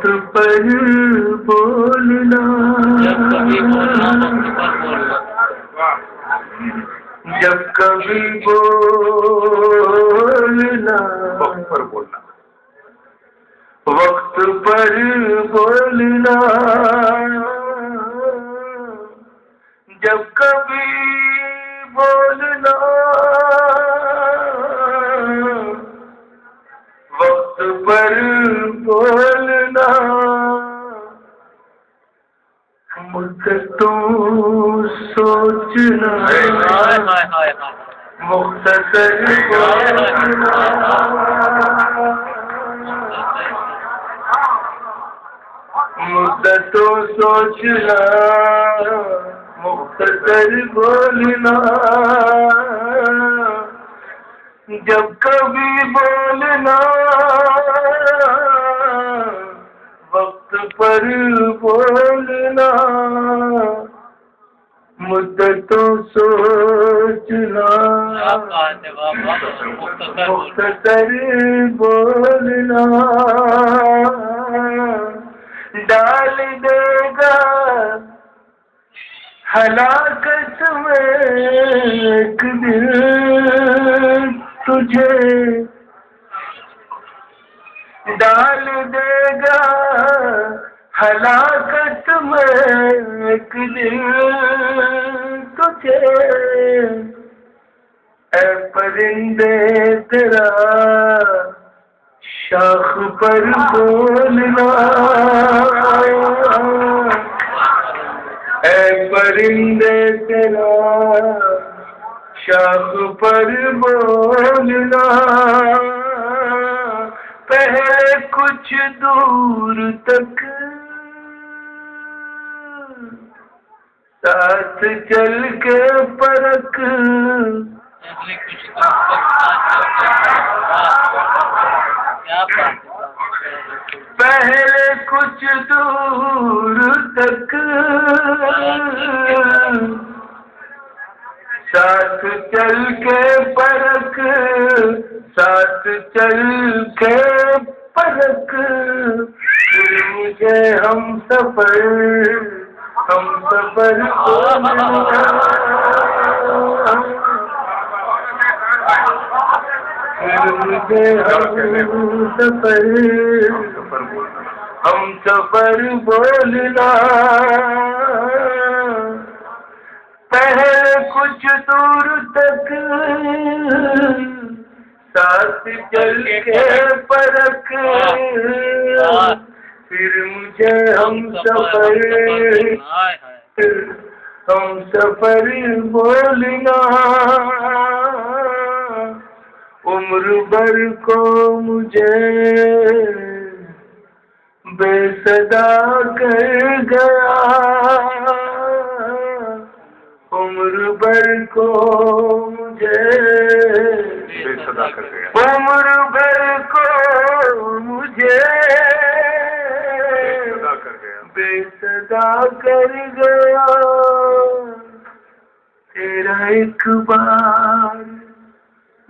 पर बोलना, जब कभी बोलना, वक्त पर बोलना, वक्त पर बोलना, जब कभी बोलना, वक्त पर बोलना, मुद्दतों सोचना, मुख्तसर बोलना, मुद्दतों सोचना, मुख्तसर बोलना, जब कभी बोलना, वक्त पर बोलना, मुद्दतों सोचना, मुख्तसर बोलना, डाल देगा हलाकत में एक दिन तुझे, डाल देगा हलाकत में एक दिन तुझे, ऐ परिंदे तेरा शाख पर बोलना, ऐ परिंदे तेरा शाख पर बोलना, पहले कुछ दूर तक साथ चल के परख, पहले कुछ दूर तक साथ चल के परख, साथ चल के परख, फिर मुझे हम सफर बोलना, फिर मुझे हम सफर बोलना, पहले कुछ दूर तक साथ चल के परख, फिर मुझे हम सफर बोलना, उम्र भर को मुझे बेसदा कर गया, उम्र भर को मुझे बेसदा कर गया, उम्र भर को मुझे बेसदा कर गया, तेरा एक बार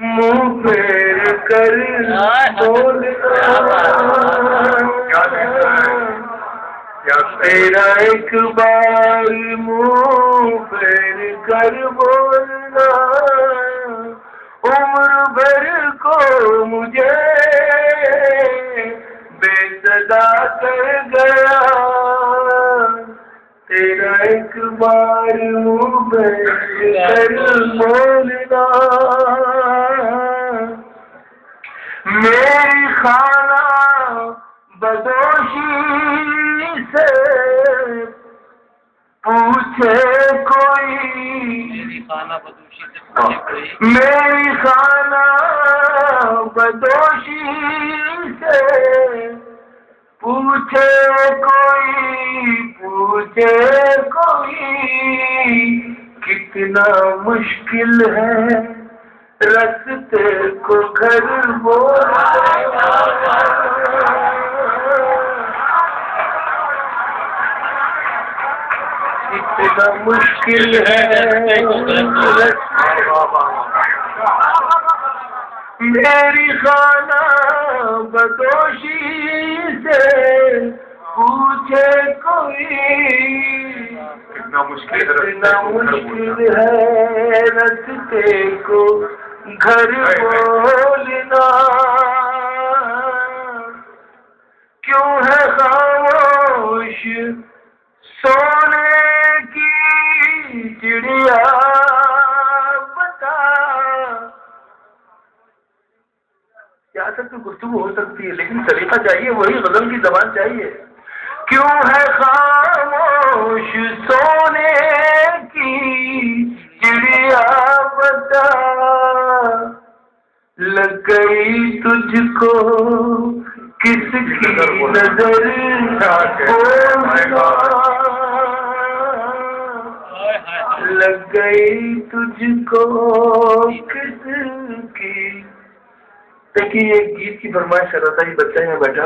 मुँह फेर कर बोलना, तेरा एक बार मुँह फेर कर बोलना, उम्र भर को मुझे बेसदा कर गया, तेरा एक बार मुँह फेर कर बोलना, मेरी खाना बदोशी से पूछे कोई, मेरी खाना बदोशी से पूछे कोई, कितना मुश्किल है रस्ते को घर बोलना, कितना मुश्किल है मेरी खाना बदोशी से पूछे कोई इतना मुश्किल है इतना मुश्किल है रास्ते को घर बोलना, क्यों है खामोश सोने की चिड़िया बता। यहाँ तक तो गुफ्तगू हो सकती है लेकिन तरीका चाहिए, वही गज़ल की ज़बान चाहिए। क्यों है खामोश सोने की चिड़िया बता, लग गई तुझको किसकी नजर लग गई तुझको किसकी। देखिए ये गीत की फरमाइश कर रहा था, ये बच्चा यहाँ बैठा